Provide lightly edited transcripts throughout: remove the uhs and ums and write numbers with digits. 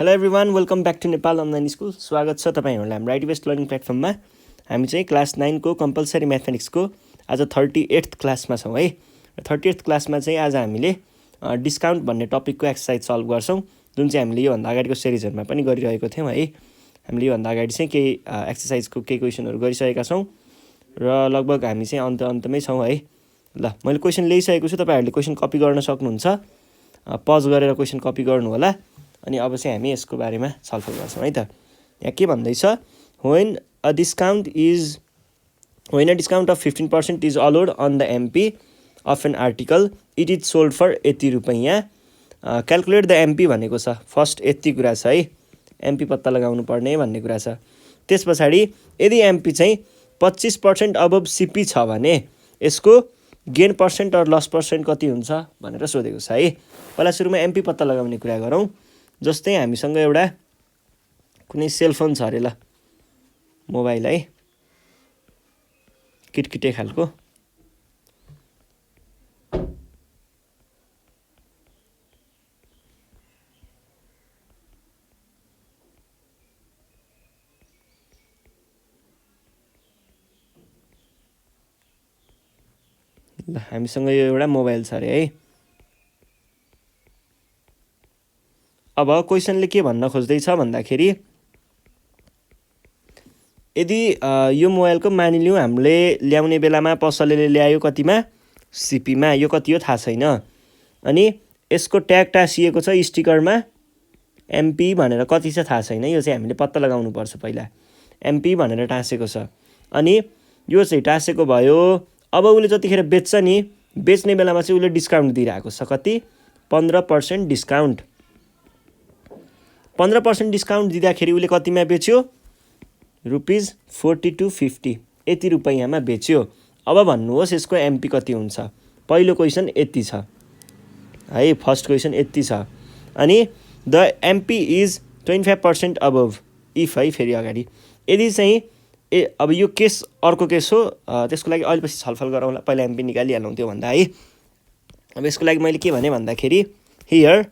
Hello everyone, welcome back to Nepal online school. स्वागत छ तपाईँहरूलाई हाम्रो आइडी बेस्ड लर्निङ प्लेटफर्ममा। हामी चाहिँ क्लास 9 को कम्पलसरी म्याथमेटिक्सको आज 38th क्लासमा छौँ है। 38th क्लासमा चाहिँ आज हामीले डिस्काउन्ट भन्ने टपिकको एक्सर्साइज सल्भ गर्छौँ, जुन चाहिँ हामीले योभन्दा अगाडिको सिरिजहरूमा पनि गरिरहेको थियौँ है। हामीले योभन्दा अगाडि चाहिँ केही एक्सर्साइजको केही क्वेसनहरू गरिसकेका छौँ र लगभग हामी चाहिँ अन्तमै छौँ है। ल, मैले क्वेसन ल्याइसकेको छु, तपाईँहरूले क्वेसन कपी गर्न सक्नुहुन्छ। पज गरेर क्वेसन कपी गर्नु होला। अनि अब चाहिँ हामी यसको बारेमा छलफल गर्छौँ है त। यहाँ के भन्दैछ, when a discount of 15% is allowed on the MP of an article, it is sold for यति रुपैयाँ। क्यालकुलेट द MP भनेको छ, फर्स्ट यति कुरा छ है, MP पत्ता लगाउनु पर्ने भन्ने कुरा छ। त्यस पछाडि यदि MP चाहिँ 25% अबभ CP छ भने यसको गेन पर्सेन्ट र लस पर्सेन्ट कति हुन्छ भनेर सोधेको छ है। पहिला सुरुमा MP पत्ता लगाउने कुरा गरौँ। जस्तै हामीसँग एउटा कुनै सेलफोन छ अरे, ल मोबाइल है, किटकिटे खालको। ल हामीसँग यो एउटा मोबाइल छ अरे है। अब क्वेसनले के भन्न खोज्दैछ भन्दाखेरि, यदि यो मोबाइलको मानिलिउँ हामीले ल्याउने बेलामा पसलेले ल्यायो कतिमा, सिपीमा, यो कति हो थाहा छैन। अनि यसको ट्याग टाँसिएको छ स्टिकरमा MP भनेर, कति छ थाहा छैन। यो चाहिँ हामीले पत्ता लगाउनु पर्छ पहिला। MP भनेर टाँसेको छ, अनि यो चाहिँ टाँसेको भयो। अब उसले जतिखेर बेच्छ नि, बेच्ने बेलामा चाहिँ उसले डिस्काउन्ट दिइरहेको छ, कति, 15% डिस्काउन्ट। 15% डिस्काउन्ट दिँदाखेरि उसले कतिमा बेच्यो, ₹42.50, यति रुपैयाँमा बेच्यो। अब भन्नुहोस् यसको MP कति हुन्छ। पहिलो क्वेसन यति छ है, फर्स्ट क्वेसन यति छ। अनि द MP इज 25% अबभ इफ है, फेरि अगाडि यदि चाहिँ अब यो केस अर्को केस हो, त्यसको लागि अहिले पछि छलफल गरौँला, पहिला MP निकालिहालौँ त्योभन्दा है। अब यसको लागि मैले के भने भन्दाखेरि, हियर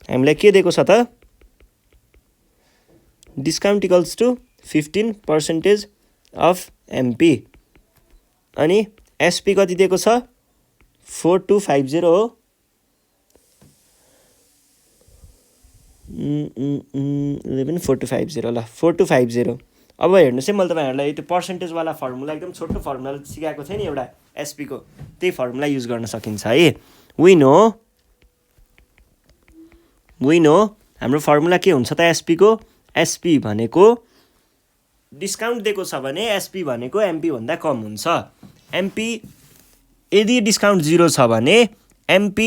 हामीलाई के दिएको छ त, discount equals to 15% of MP। अनि SP कति दिएको छ, 4250 हो। 4250, ल 4250। अब हेर्नुहोस् है, मैले तपाईँहरूलाई त्यो पर्सेन्टेजवाला फर्मुला, एकदम छोटो फर्मुला सिकाएको थिएँ नि एउटा SP को, त्यही फर्मुला युज गर्न सकिन्छ है। वी नो हाम्रो फर्मुला के हुन्छ त SP को, SP भनेको डिस्काउन्ट दिएको छ भने SP भनेको MP भन्दा कम हुन्छ। MP यदि डिस्काउन्ट 0 छ भने MP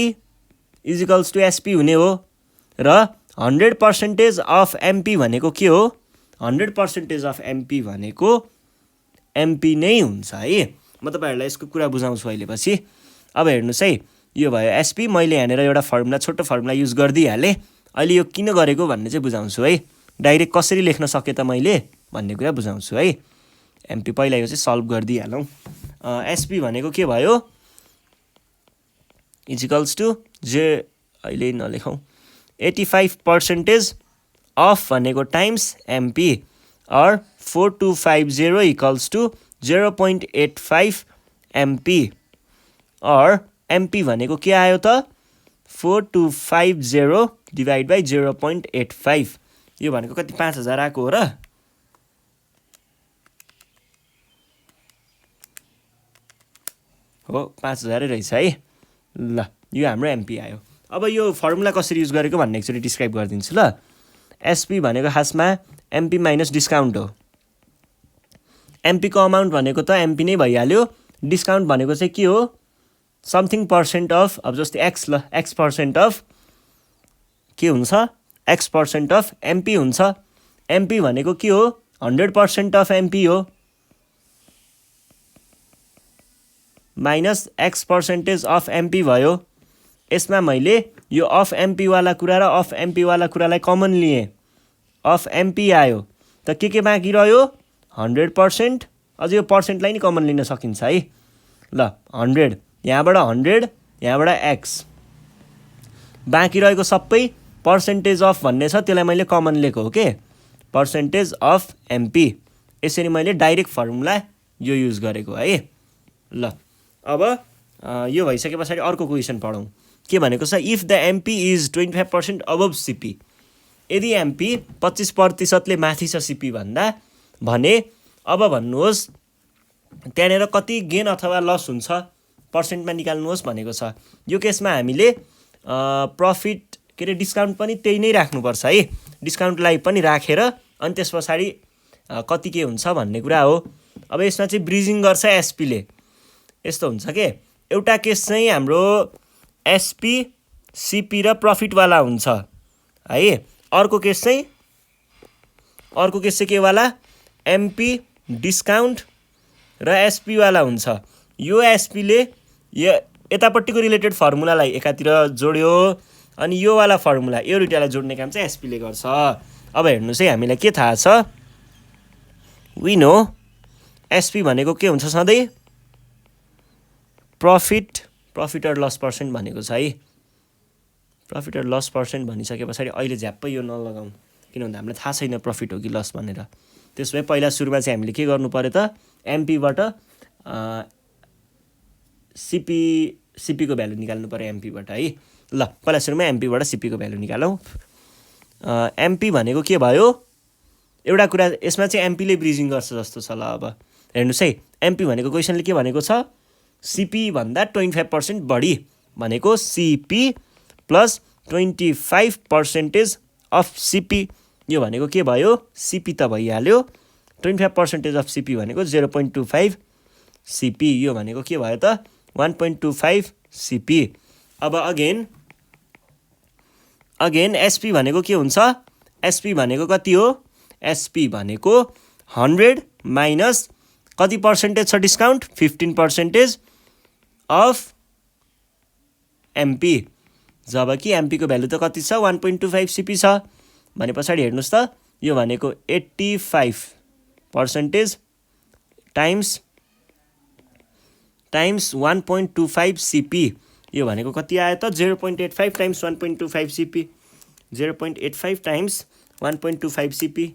is equals to SP हुने हो। र 100% अफ MP भनेको के हो, 100% अफ MP भनेको MP नै हुन्छ है। म तपाईँहरूलाई यसको कुरा बुझाउँछु अहिले पछि। अब हेर्नुहोस् है, यो भयो SP। मैले यहाँनिर एउटा फर्मुला, छोटो फर्मुला युज गरिदिइहालेँ। अहिले यो किन गरेको भन्ने चाहिँ बुझाउँछु है। डाइरेक्ट कसरी लेख्न सकेँ त मैले भन्ने कुरा बुझाउँछु है। MP पहिला यो चाहिँ सल्भ गरिदिइहालौँ। SP भनेको के भयो, इज इक्वल्स टु अहिले नलेखौँ, 85% अफ भनेको टाइम्स MP, और 4250 इक्वल्स टु 0.85 MP, और MP भनेको के आयो त, 4250 डिभाइड बाई 0.85। यो भनेको कति, 5000 आएको हो र। हो 5000 रहेछ है। ल यो हाम्रो MP आयो। अब यो फर्मुला कसरी युज गरेको भन्ने एकचोटि डिस्क्राइब गरिदिन्छु ल। SP भनेको खासमा MP माइनस डिस्काउन्ट हो। MP को अमाउन्ट भनेको त MP नै भइहाल्यो। डिस्काउन्ट भनेको चाहिँ के हो, समथिङ पर्सेन्ट अफ, अब जस्तै X, ल X% अफ के हुन्छ, X% अफ MP हुन्छ। MP भनेको के हो, 100% अफ MP हो, माइनस X% अफ MP भयो। यसमा मैले यो अफ MP वाला कुरा र अफ MP वाला कुरालाई कमन लिएँ, अफ MP आयो। त के बाँकी रह्यो, 100%। अझ यो पर्सेन्टलाई नि कमन लिन सकिन्छ है। ल 100, यहाँबाट 100, यहाँबाट X, बाँकी रहेको सबै पर्सेन्टेज अफ भन्ने छ, त्यसलाई मैले कमन लिएको हो के, पर्सेन्टेज अफ एमपी। यसरी मैले डाइरेक्ट फर्मुला यो युज गरेको है। ल अब यो भइसके पछाडि अर्को क्वेसन पढौँ। के भनेको छ, if the MP is 25% अबभ CP, यदि एमपी 25%ले माथि छ सिपी भन्दा भने अब भन्नुहोस् त्यहाँनिर कति गेन अथवा लस हुन्छ पर्सेन्टमा निकाल्नुहोस् भनेको छ। यो केसमा हामीले प्रफिट के अरे डिस्काउन्ट पनि त्यही नै राख्नुपर्छ है, डिस्काउन्टलाई पनि राखेर अनि त्यस पछाडि कति के हुन्छ भन्ने कुरा हो। अब यसमा चाहिँ ब्रिजिङ गर्छ एसपीले, यस्तो हुन्छ के, एउटा केस चाहिँ हाम्रो एसपी सिपी र प्रफिटवाला हुन्छ है, अर्को केस चाहिँ के वाला, एमपी डिस्काउन्ट र एसपीवाला हुन्छ। यो एसपीले यो यतापट्टिको रिलेटेड फर्मुलालाई एकातिर जोड्यो अनि यो वाला फर्मुला यो दुईटालाई जोड्ने काम चाहिँ एसपीले गर्छ। अब हेर्नुहोस् है, हामीलाई के थाहा छ, वी नो एसपी भनेको के हुन्छ सधैँ, प्रफिट र लस पर्सेन्ट भनेको छ है। प्रफिट र लस पर्सेन्ट भनिसके पछाडि अहिले झ्याप्पै यो नलगाउँ, किन भन्दा हामीलाई थाहा छैन प्रफिट हो कि लस भनेर। त्यसो भए पहिला सुरुमा चाहिँ हामीले के गर्नु पर्यो त, एमपीबाट सिपीको भ्यालु निकाल्नु पर्यो एमपीबाट है। ल पहिला सुरुमा एमपीबाट सिपीको भ्यालु निकालौँ। एमपी भनेको के भयो, एउटा कुरा यसमा चाहिँ एमपीले ब्रिजिङ गर्छ जस्तो छ। ल अब हेर्नुहोस् है, एमपी भनेको क्वेसनले के भनेको छ, सिपी भन्दा 25% बढी भनेको सिपी प्लस 25% अफ सिपी, यो भनेको के भयो, सिपी त भइहाल्यो, 25% अफ सिपी भनेको 0.25 सिपी, यो भनेको के भयो त 1.25 सिपी। अब अगेन एसपी भनेको के हुन्छ, एसपी भनेको कति हो, एसपी भनेको 100 माइनस कति पर्सेन्टेज छ डिस्काउन्ट, 15% अफ एमपी, जबकि एमपीको भ्यालु त कति छ 1.25 सिपी छ भने पछाडि हेर्नुहोस् त, यो भनेको 85% टाइम्स 1.25 सिपी, यो भनेको कति आयो त 0.85 टाइम्स 1.25 सिपी, 0.85 टाइम्स 1.25 सिपी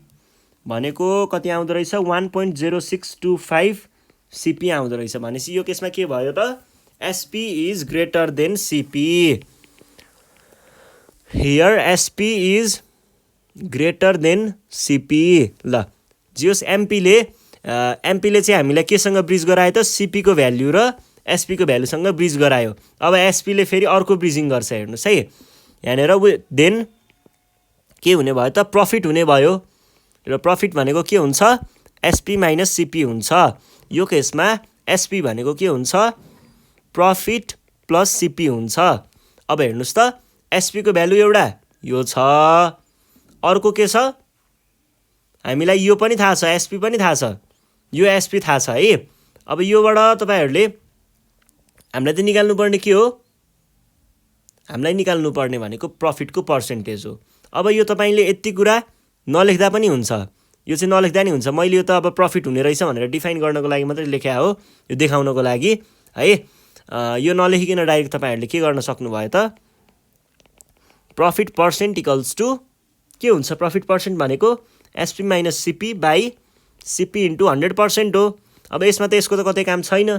भनेको कति आउँदो रहेछ, 1.0625 सिपी आउँदो रहेछ। भनेपछि यो केसमा के भयो त, SP is greater than CP. Here SP is greater than CP. ल जियोस् एमपीले चाहिँ हामीलाई केसँग ब्रिज गरायो त, सिपीको भ्याल्यु र एसपीको भ्याल्युसँग ब्रिज गरायो। अब एसपीले फेरि अर्को ब्रिजिङ गर्छ, हेर्नुहोस् है यहाँनिर, देन के हुने भयो त, प्रफिट हुने भयो, र प्रफिट भनेको के हुन्छ, एसपी माइनस सिपी हुन्छ। यो केसमा एसपी भनेको के हुन्छ, प्रफिट प्लस सिपी हुन्छ। अब हेर्नुहोस् त, एसपीको भ्यालु एउटा यो छ, अर्को के छ हामीलाई यो पनि थाहा छ, एसपी पनि थाहा छ, यो एसपी थाहा छ है। अब योबाट तपाईँहरूले हामीलाई त निकाल्नु पर्ने के हो, हामीलाई निकाल्नु पर्ने भनेको प्रफिटको पर्सेन्टेज हो। अब यो तपाईँले यति कुरा नलेख्दा पनि हुन्छ, यो चाहिँ नलेख्दा नि हुन्छ, मैले यो त अब प्रफिट हुने रहेछ भनेर डिफाइन गर्नको लागि मात्रै लेख्या हो, यो देखाउनको लागि है। यो नलेखिकन डाइरेक्ट तपाईँहरूले के गर्न सक्नुभयो त, प्रफिट पर्सेन्ट इक्वल्स टु के हुन्छ, प्रफिट पर्सेन्ट भनेको SP minus CP by CP into 100% हो। अब यसमा त यसको त कतै काम छैन,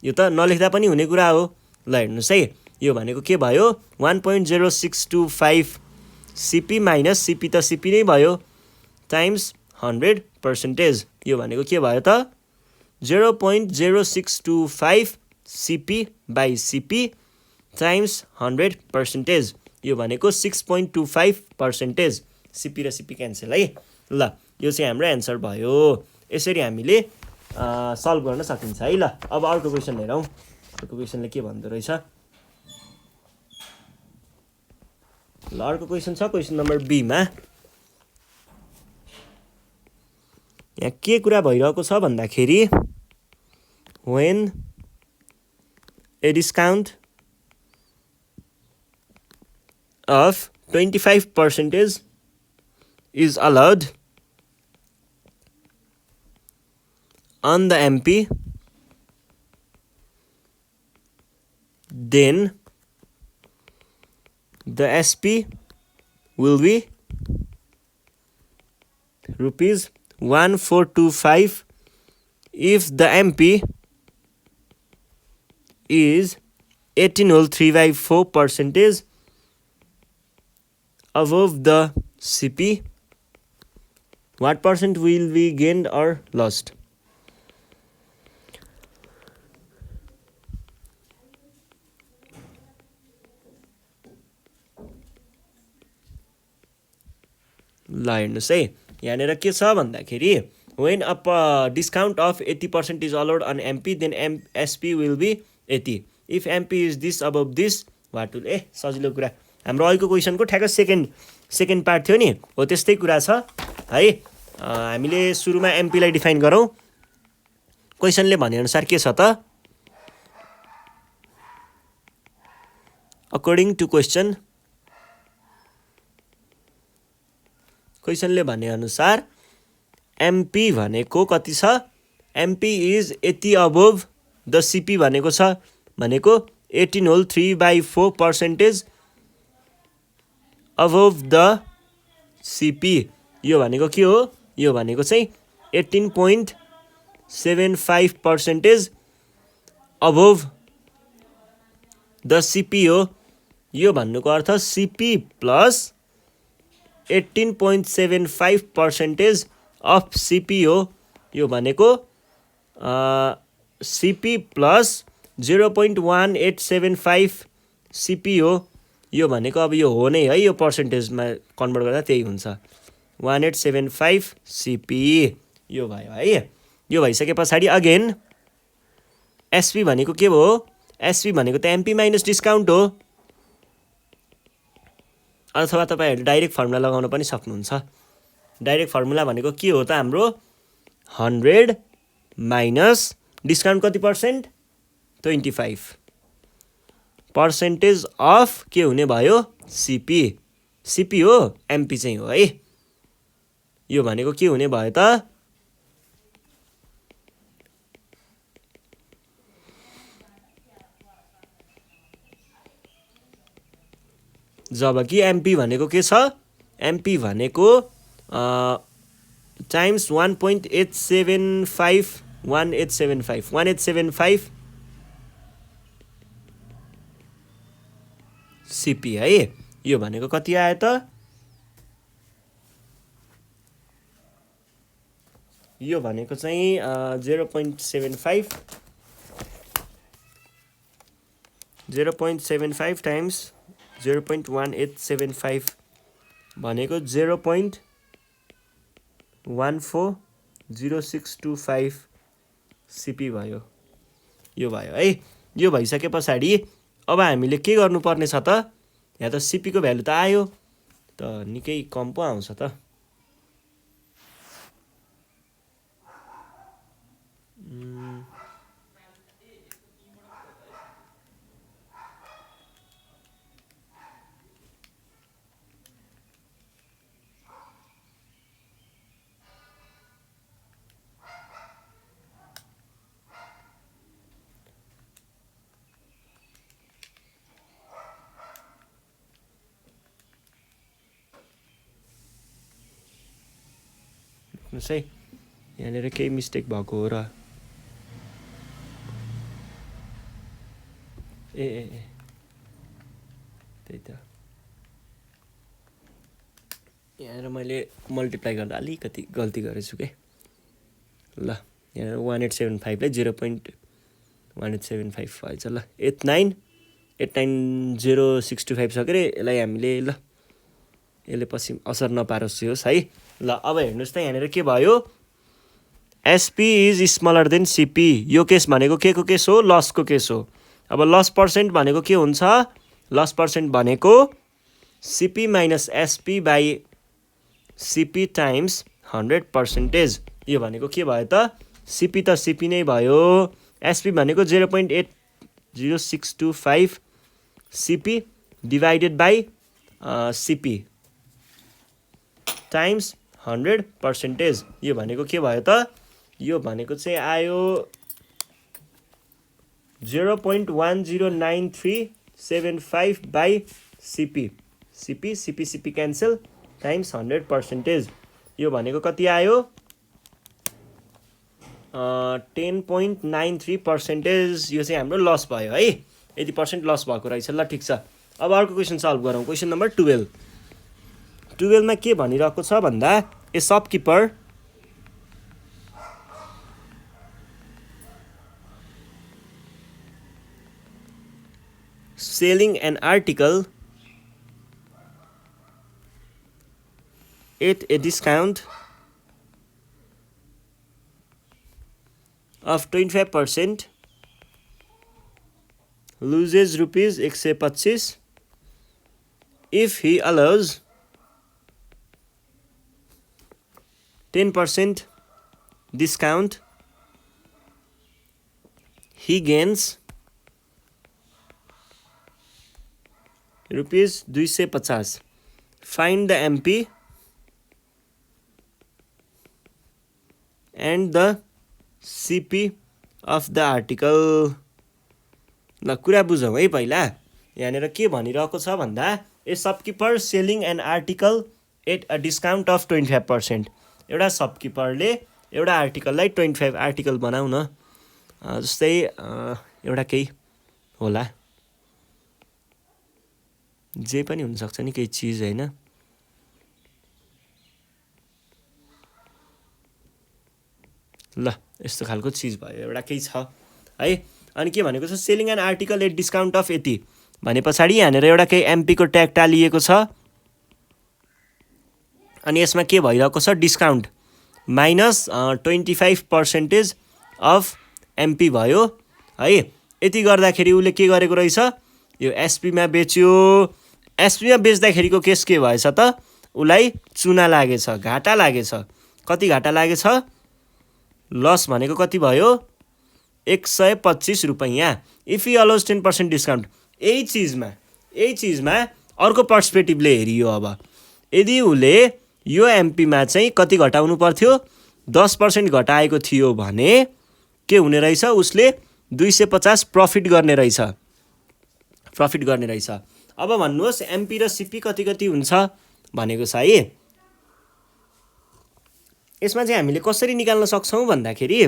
यो त नलेख्दा पनि हुने कुरा हो। ल हेर्नुहोस् है, यो भनेको के भयो, 1.0625 सिपी माइनस सिपी त सिपी नै भयो टाइम्स 100%, यो भनेको के भयो त 0.0625 सिपी बाई सिपी टाइम्स 100%, यो भनेको 6.25%, सिपी र सिपी क्यान्सल है। ल यो चाहिँ हाम्रो एन्सर भयो। यसरी हामीले सल्भ गर्न सकिन्छ है। ल अब अर्को क्वेसन हेरौँ, अर्को क्वेसनले के भन्दो रहेछ। ल अर्को क्वेसन छ, क्वेसन नम्बर बीमा। यहाँ के कुरा भइरहेको छ भन्दाखेरि, when a discount of 25% is allowed on the MP, then the SP will be rupees 1425 if the MP is 18.354% above the CP. What percent will be gained or lost? ल हेर्नुहोस् है, यहाँनिर के छ भन्दाखेरि when a discount of 80% is allowed on MP, then SP will be 80. If MP is this above this, what will... सजिलो कुरा, हाम्रो अहिलेको क्वेसनको ठ्याक्क सेकेन्ड पार्ट थियो नि, हो त्यस्तै कुरा छ है। हामीले सुरुमा एमपीलाई डिफाइन गरौँ। क्वेसनले भनेअनुसार के छ त, अकर्डिङ टु क्वेसनले भनेअनुसार एमपी भनेको कति छ, MP is 80 above the CP भनेको छ, भनेको 18.3/4% अबोभ द सिपी। यो भनेको के हो, यो भनेको चाहिँ 18.75% अबोभ द सिपी हो। यो भन्नुको अर्थ सिपी प्लस 18.75% अफ सिपी हो। यो भनेको सिपी प्लस 0.1875 सिपी हो। यो भनेको अब यो हो नै है, यो पर्सेन्टेजमा कन्भर्ट गर्दा त्यही हुन्छ, 1875 सिपी। यो भयो है। यो भइसके पछाडि अगेन एसपी भनेको के हो, एसपी भनेको त एमपी माइनस डिस्काउन्ट हो, अथवा तपाईहरुले डाइरेक्ट फर्मुला लगाउन पनि सक्नुहुन्छ। डाइरेक्ट फर्मुला भनेको के हो त हाम्रो 100 माइनस डिस्काउन्ट कति पर्सेन्ट, 25 पर्सेन्टेज अफ के हुने भयो, सिपी। सिपी हो, एमपी चाहिँ हो है। यो भनेको के हुने भयो त, जबकि एमपी भनेको के छ, एमपी भनेको टाइम्स 1875 सिपी है। यो भनेको कति आयो त, यो भनेको चाहिँ 0.75 टाइम्स 0.1875 भनेको 0.140625 सिपी भयो। यो भयो है। यो भइसके पछाडि अब हामीले के गर्नुपर्ने छ त, यहाँ त सिपी को भ्यालु त आयो, त निकै कम पो आउँछ त। है, यहाँनिर केही मिस्टेक भएको हो र, ए त्यही त, यहाँनिर मैले मल्टिप्लाई गर्दा अलिकति गल्ती गरेछु के। ल यहाँनिर 1875 लाई 0.1875 भएछ। ल 89065 सकेर यसलाई हामीले, ल यसले पछि असर नपारोस् होस् है। ल अब हेर्नुहोस् त, यहाँनिर के भयो, SP is smaller then CP. यो केस भनेको के को केस हो, लसको केस हो। अब लस पर्सेन्ट भनेको के हुन्छ, लस पर्सेन्ट भनेको CP minus SP by CP times 100%। यो भनेको के भयो त, सिपी त सिपी नै भयो, एसपी भनेको 0.80625 CP divided by CP times 100%। यो भनेको के भयो त, यो भनेको चाहिँ आयो 0.109375 by CP. CP CP CP cancel times 100%. यो भनेको कति आयो 10.93%. यो चाहिँ हाम्रो लस भयो है. 80% लस भएको रहेछ. ल ठिक छ. अब अर्को क्वेसन सल्भ गरौँ. Question number 12. 12 मा के भनिरहेको छ भन्दा a शपकिपर selling an article at a discount of 25% loses rupees 125 if he allows 10% discount he gains rupees 250. Find the MP and the CP of the article. ल कुरा बुझौँ है पहिला. यहाँनिर के भनिरहेको छ भन्दा a shopkeeper selling an article at a discount of 25%. एउटा शपकिपरले एउटा आर्टिकललाई 25 आर्टिकल बनाऊ न जस्तै एउटा केही होला जे पनि हुनसक्छ नि केही चिज होइन. ल यस्तो खालको चिज भयो एउटा केही छ है. अनि के भनेको छ selling an article at discount of यति भने पछाडि यहाँनिर एउटा केही एमपीको ट्याग टालिएको छ. अनि यसमा के भइरहेको छ डिस्काउन्ट माइनस 25% अफ एमपी भयो है. यति गर्दाखेरि उसले के गरेको रहेछ यो एसपीमा बेच्यो. एसपीमा बेच्दाखेरिको केस के भएछ त उसलाई चुना लागेछ घाटा लागेछ. कति घाटा लागेछ लस भनेको कति भयो 125 रुपैयाँ. If you allows 10% discount. यही चिजमा अर्को पर्सपेक्टिभले हेरियो. अब यदि उसले यो एमपीमा चाहिँ कति घटाउनु पर्थ्यो 10% घटाएको थियो भने के हुने रहेछ उसले 250 प्रफिट गर्ने रहेछ. अब भन्नुहोस् एमपी र सिपी कति कति हुन्छ भनेको छ है. यसमा चाहिँ हामीले कसरी निकाल्न सक्छौँ भन्दाखेरि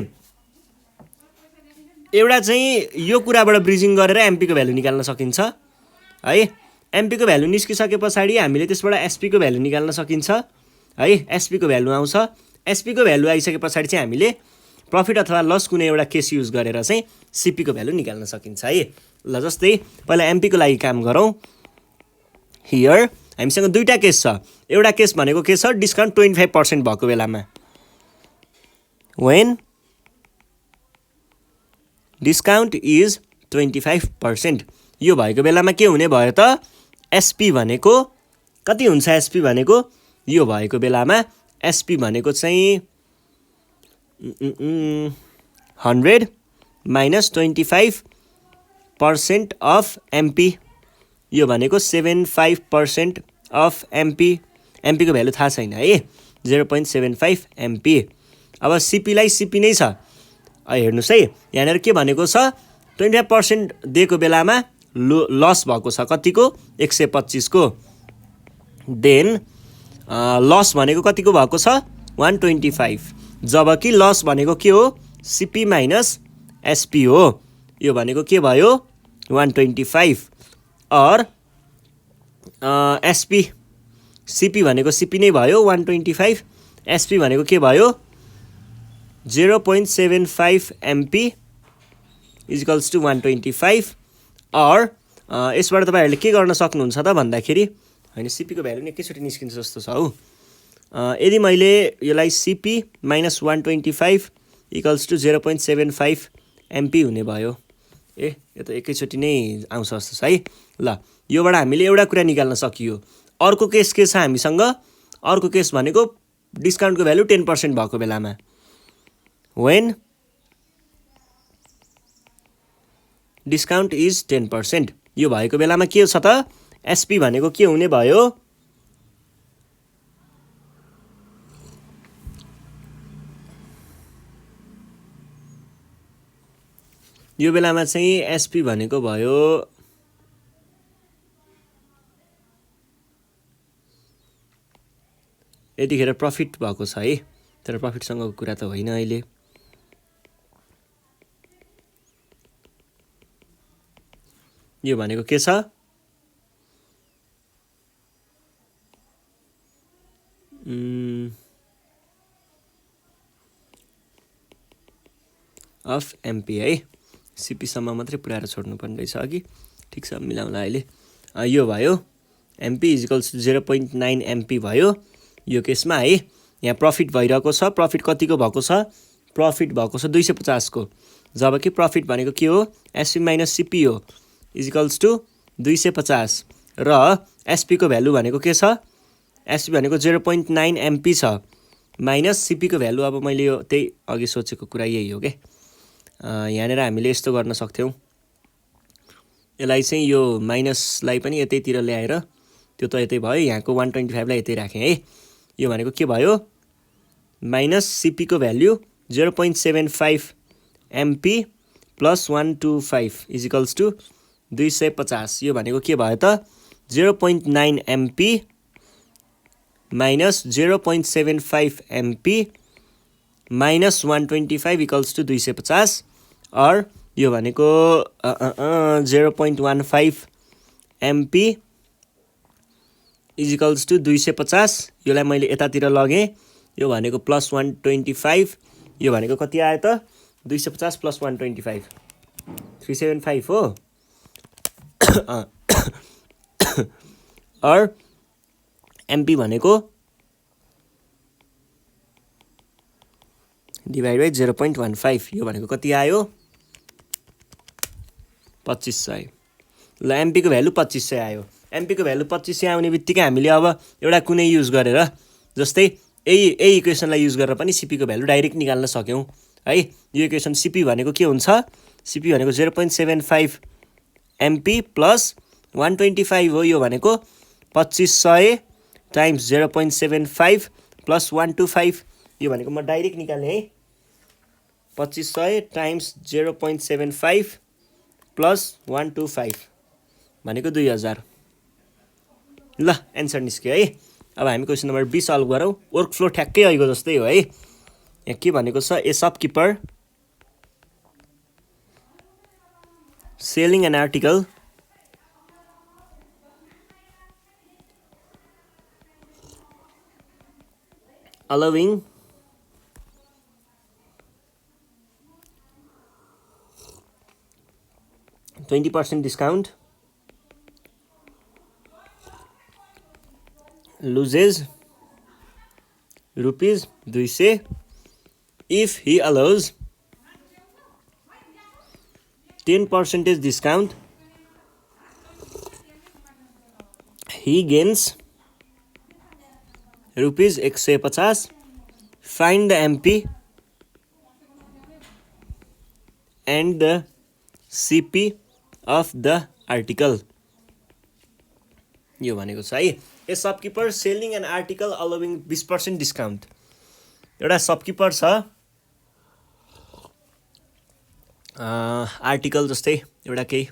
एउटा चाहिँ यो कुराबाट ब्रिजिङ गरेर एमपीको भ्यालु निकाल्न सकिन्छ है. एमपीको भ्यालु निस्किसके पछाडि हामीले त्यसबाट एसपीको भ्यालु निकाल्न सकिन्छ है. एसपीको भ्यालु आउँछ. एसपीको भ्यालु आइसके पछाडि चाहिँ हामीले प्रफिट अथवा लस कुनै एउटा केस युज गरेर चाहिँ सिपीको भ्यालु निकाल्न सकिन्छ है. ल जस्तै पहिला एमपीको लागि काम गरौँ. हियर हामीसँग दुईटा केस छ. एउटा केस भनेको के छ डिस्काउन्ट 25% भएको बेलामा when डिस्काउन्ट इज 25%. यो भएको बेलामा के हुने भयो त एसपी भनेको कति हुन्छ. एसपी भनेको यो भएको बेलामा एसपी भनेको चाहिँ 100 माइनस 25% अफ एमपी. यो भनेको 75% अफ एमपी. एमपीको भ्यालु थाहा छैन है 0.75 एमपी. अब सिपीलाई सिपी नै छ. हेर्नुहोस् है यहाँनिर के भनेको छ 25% दिएको बेलामा लस भएको छ कतिको 125 को. देन लस भनेको कतिको भएको छ 125. जबकि लस भनेको के हो सिपी माइनस एसपी हो. यो भनेको के भयो 125 और एसपी सिपी भनेको सिपी नै भयो 125. एसपी भनेको के भयो 0.75 एमपी इजिकल्स टु 125. और यसबाट तपाईँहरूले के गर्न सक्नुहुन्छ त भन्दाखेरि होइन सिपीको भ्यालु नै एकैचोटि निस्किन्छ जस्तो छ हौ. यदि मैले यसलाई CP minus 125 equals to 0.75 MP हुने भयो. यो त एकैचोटि नै आउँछ जस्तो छ है. ल योबाट हामीले एउटा कुरा निकाल्न सकियो. अर्को केस के छ हामीसँग. अर्को केस भनेको डिस्काउन्टको भ्यालु 10% भएको बेलामा when डिस्काउन्ट इज 10%. यो भएको बेलामा के छ त एसपी भनेको के हुने भयो यो बेलामा चाहिँ एसपी भनेको भयो यतिखेर प्रफिट भएको छ है, तर प्रफिटसँगको कुरा त होइन अहिले। यो भनेको के छ, अफ एमपी है। सिपीसम्म मात्रै पुऱ्याएर छोड्नुपर्ने रहेछ अघि, ठिक छ मिलाउँला अहिले। यो भयो एमपी इजिकल्स 0.9 एमपी भयो यो केसमा है। यहाँ प्रफिट भइरहेको छ, प्रफिट कतिको भएको छ, प्रफिट भएको छ 250 को, जबकि प्रफिट भनेको के हो, एसपी माइनस सिपी हो, इजिकल्स टु 250 र एसपी को भ्यालु भनेको के छ, एसपी भनेको 0.9 एमपी छ माइनस सिपी को भ्यालु। अब मैले यो त्यही अघि सोचेको कुरा यही हो के, यहाँनिर हामीले यस्तो गर्न सक्थ्यौँ, यसलाई चाहिँ यो माइनसलाई पनि यतैतिर ल्याएर त्यो त यतै भयो, यहाँको 125 लाई यतै राखेँ है। यो भनेको के भयो, माइनस सिपी को value 0.75 MP plus 125 equals to 250। यो भनेको के भयो त, 0.9 MP minus 0.75 MP minus 125 equals to 250 और यो भनेको 0.15 एमपी इजिकल्स टु 250। योलाई मैले यतातिर लगेँ, यो भनेको प्लस 125, यो भनेको कति आयो त, 250 प्लस 125 375 हो। और एमपी भनेको डिभाइड बाई 0.15, यो भनेको कति आयो 2500। ल एमपी को भ्यालु 2500 आयो। एमपी को भ्यालु 2500 आउने बित्तिकै हामीले अब एउटा कुनै युज गरेर, जस्तै यही इक्वेसनलाई युज गरेर पनि सिपी को भ्यालु डाइरेक्ट निकाल्न सक्यौँ है। यो इक्वेसन सिपी भनेको के हुन्छ, सिपी भनेको 0.75 एमपी प्लस 125 हो। यो भनेको 2500 टाइम्स 0.75 प्लस 125, यो भनेको म डाइरेक्ट निकाल्ने है, 2500 टाइम्स 0.75 प्लस 125 भनेको 2000। ल एन्सर निस्क्यो है। अब हामी क्वेसन नम्बर 20 सल्भ गरौँ। वर्क फ्लो ठ्याक्कै अहिलेको जस्तै हो है। यहाँ के भनेको छ, a shopkeeper selling an article allowing 20% discount loses rupees 200 if he allows 10% discount, he gains rupees 150। Find the MP and the CP of the article. यो भनेको छ है, a shopkeeper selling an article allowing 20% discount. एउटा शपकिपर छ, article जस्तै एउटा केही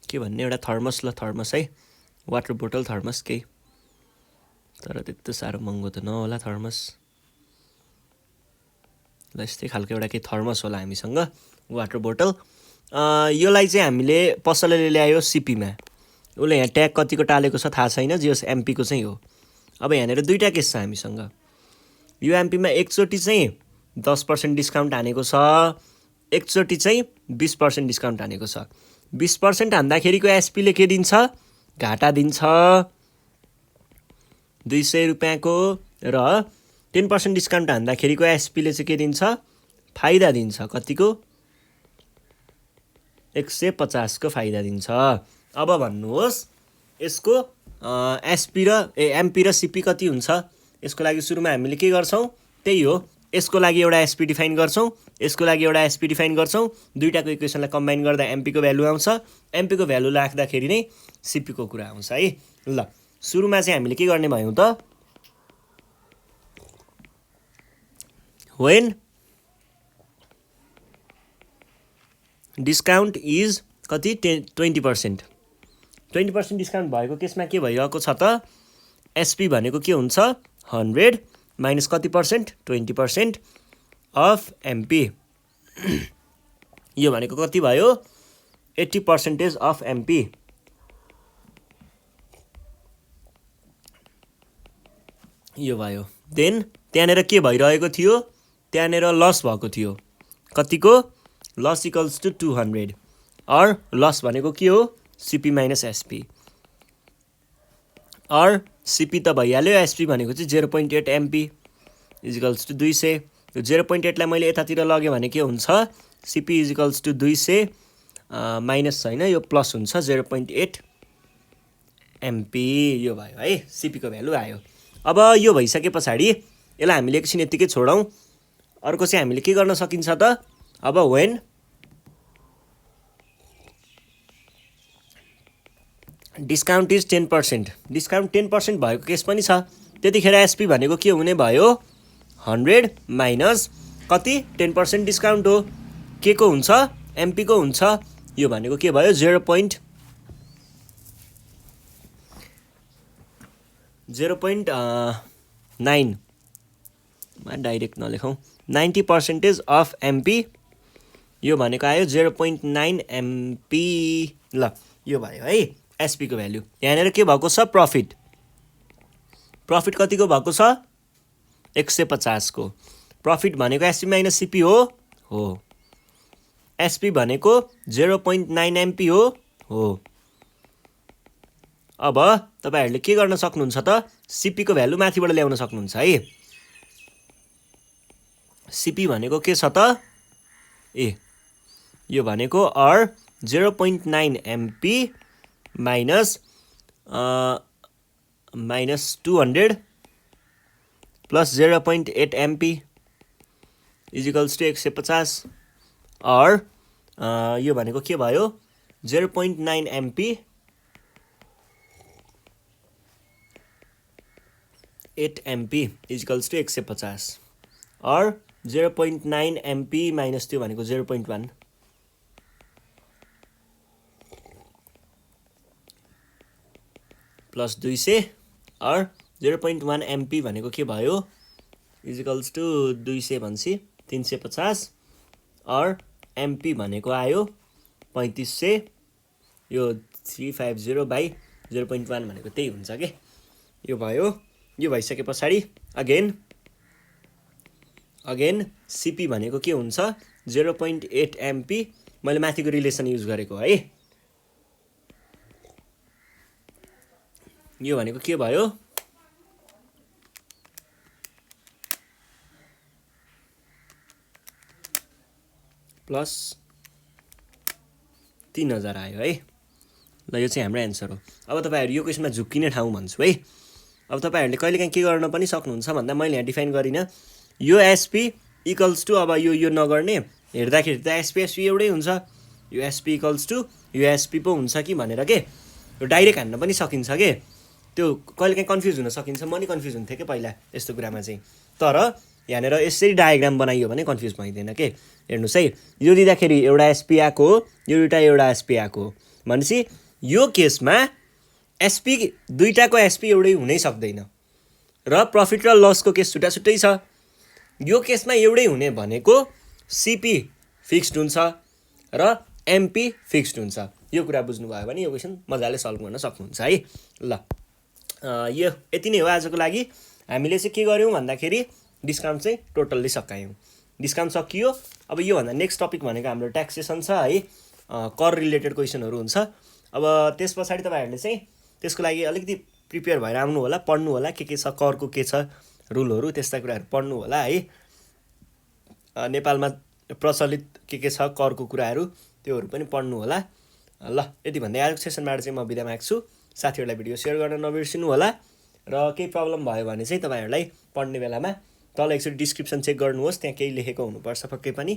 के भन्ने, एउटा थर्मस, ल थर्मस है, वाटर बोटल थर्मस केही, तर त्यस्तो साह्रो महँगो त नहोला थर्मस। ल यस्तै खालको एउटा केही थर्मस होला हामीसँग, वाटर बोटल। योलाई चाहिँ हामीले पसलले ल्यायो सिपीमा, उसले यहाँ ट्याग कतिको टालेको छ थाहा छैन, जे एमपीको चाहिँ हो। अब यहाँनिर दुईवटा केस छ हामीसँग, यो एमपीमा एकचोटि चाहिँ 10% डिस्काउन्ट हानेको छ, एकचोटि चाहिँ 20% डिस्काउन्ट हानेको छ। 20% हान्दाखेरिको एसपीले के दिन्छ, घाटा दिन्छ 200 रुपियाँको, र 10% डिस्काउन्ट हान्दाखेरिको एसपीले चाहिँ के दिन्छ, फाइदा दिन्छ कतिको, 150 को फाइदा दिन्छ। अब भन्नुहोस् यसको एसपी र एमपी र सिपी कति हुन्छ। यसको लागि सुरुमा हामीले के गर्छौँ, त्यही हो, यसको लागि एउटा एसपी डिफाइन गर्छौँ, यसको लागि एउटा एसपी डिफाइन गर्छौँ, दुईटाको इक्वेसनलाई कम्बाइन गर्दा एमपी को भ्यालु आउँछ, एमपी को भ्यालु राख्दाखेरि नै सिपी को कुरा आउँछ है। ल सुरुमा चाहिँ हामीले के गर्ने भयौँ त, when डिस्काउन्ट इज कति 20% डिस्काउन्ट भएको केसमा के भइरहेको छ त, एसपी भनेको के हुन्छ 100 माइनस कति पर्सेन्ट 20% अफ एमपी यो भनेको कति भयो 80% अफ एमपी यो भयो देन त्यहाँनेर के भइरहेको थियो त्यहाँनेर लस भएको थियो कतिको लस इक्वल्स टु 200 और लस भनेको के हो सीपी माइनस एसपी और सीपी त भइहाल्यो एसपी भनेको चाहिँ 0.8 एमपी इजिकल्स टु 200 त्यो 0.8 लाई मैले यतातिर लग्यो भने के हुन्छ सीपी इजिकल्स टु 200 माइनस छैन यो प्लस हुन्छ 0.8 एमपी यो भयो है सीपी को भ्यालु आयो अब यो भइसके पछाडि यसलाई हामीले एकछिन यतिकै छोडौं अर्को चाहिँ हामीले के गर्न सकिन्छ त अब when डिस्काउन्ट इज 10% डिस्काउन्ट 10% भएको केस पनि छ त्यतिखेर एसपी भनेको के हुने भयो 100 माइनस कति 10% डिस्काउन्ट हो के को हुन्छ एमपी को हुन्छ यो भनेको के भयो 0.9 मा डाइरेक्ट नलेखौं 90% अफ एमपी यो भनेको आयो 0.9 एमपी ल यो भयो है एसपी को भ्यालु यहाँनेर के भएको छ प्रॉफिट कतिको भएको छ 150 को प्रॉफिट भनेको एसपी माइनस सीपी हो एसपी भनेको 0.9 एमपी हो अब तपाईहरुले के गर्न सक्नुहुन्छ त सीपी को भ्यालु माथिबाट ल्याउन सक्नुहुन्छ है सीपी भनेको के छ त यो भनेको और 0.9 MP minus 200 plus 0.8 MP equals to 150 और यो भनेको के भयो 0.9 एमपी 8 एमपी इजिकल्स टु 150 और 0.9 एमपी माइनस त्यो भनेको 0.1 प्लस 200 और 0.1 एमपी भनेको के भयो इजिकल्स टु 200 भन्सी 350 और एमपी भनेको आयो 3500 यो 350 बाइ 0.1 भनेको त्यही हुन्छ के यो भयो यो भइसके पछाडि अगेन सीपी भनेको के हुन्छ 0.8 एमपी मैले माथिको रिलेसन युज गरेको है यो भनेको के भयो प्लस 3000 आयो है ल यो चाहिँ हाम्रो एन्सर हो अब तपाईहरु यो क्वेशनमा झुक्किने ठाउँ भन्छु है अब तपाईहरुले कहिलेकाहीँ के गर्न पनि सक्नुहुन्छ भन्दा मैले यहाँ डिफाइन गरिन यो एसपी इक्वल्स टु अब यो नगर्ने हेर्दाखेरि त एसपी एउटै हुन्छ यो एसपी इक्वल्स टु यो एसपी पो हुन्छ कि भनेर के यो डाइरेक्ट हान्न पनि सकिन्छ के त्यो कहिलेकाहीँ कन्फ्युज हुन सकिन्छ म नि कन्फ्युज हुन्थे के पहिला यस्तो कुरामा चाहिँ तर यहाँनेर यसरी डायग्राम बनाइयो भने कन्फ्युज भइदैन के हेर्नुस् है यो दिँदाखेरि एउटा एसपी आको यो एउटा एसपी आको भनेपछि यो केसमा एसपी दुईटाको एसपी एउटै हुनै सक्दैन र प्रॉफिट र लसको केस छुट्टा छुट्टै छ यो केसमा एउटै हुने भनेको सीपी फिक्स्ड हुन्छ र एमपी फिक्स्ड हुन्छ यो कुरा बुझ्नु भयो भने यो क्वेशन मजाले सल्भ गर्न सक्नुहुन्छ है ल यो यति नै हो आजको लागि हामीले चाहिँ के गर्यौं भन्दाखेरि डिस्काउन्ट चाहिँ टोटल्ली सकायौं डिस्काउन्ट सकियो अब यो भन्दा नेक्स्ट टपिक भनेको हाम्रो ट्याक्सेसन छ है कर रिलेटेड क्वेशनहरु हुन्छ अब त्यसपछि तपाईहरुले चाहिँ त्यसको लागि अलिकति प्रिपेयर भएर आउनु होला पढ्नु होला के छ करको के छ रुलहरु त्यस्ता कुराहरु पढ्नु होला है नेपालमा प्रचलित के छ करको कुराहरु त्योहरु पनि पढ्नु होला ल यति भन्दै आजको सेसनबाट चाहिँ म बिदा माग्छु साथीहरुलाई भिडियो शेयर गर्न नबिर्सिनु होला र केही प्रब्लम भयो भने चाहिँ तपाईहरुलाई पढ्ने बेलामा तल एकचोटी डिस्क्रिप्सन चेक गर्नुहोस् त्यहाँ केही लेखेको हुनुपर्छ पक्कै पनि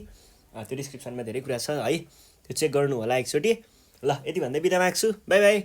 त्यो डिस्क्रिप्सनमा धेरै कुरा छ है त्यो चेक गर्नु होला एकचोटी ल यति भन्दै बिदा माग्छु बाइ बाइ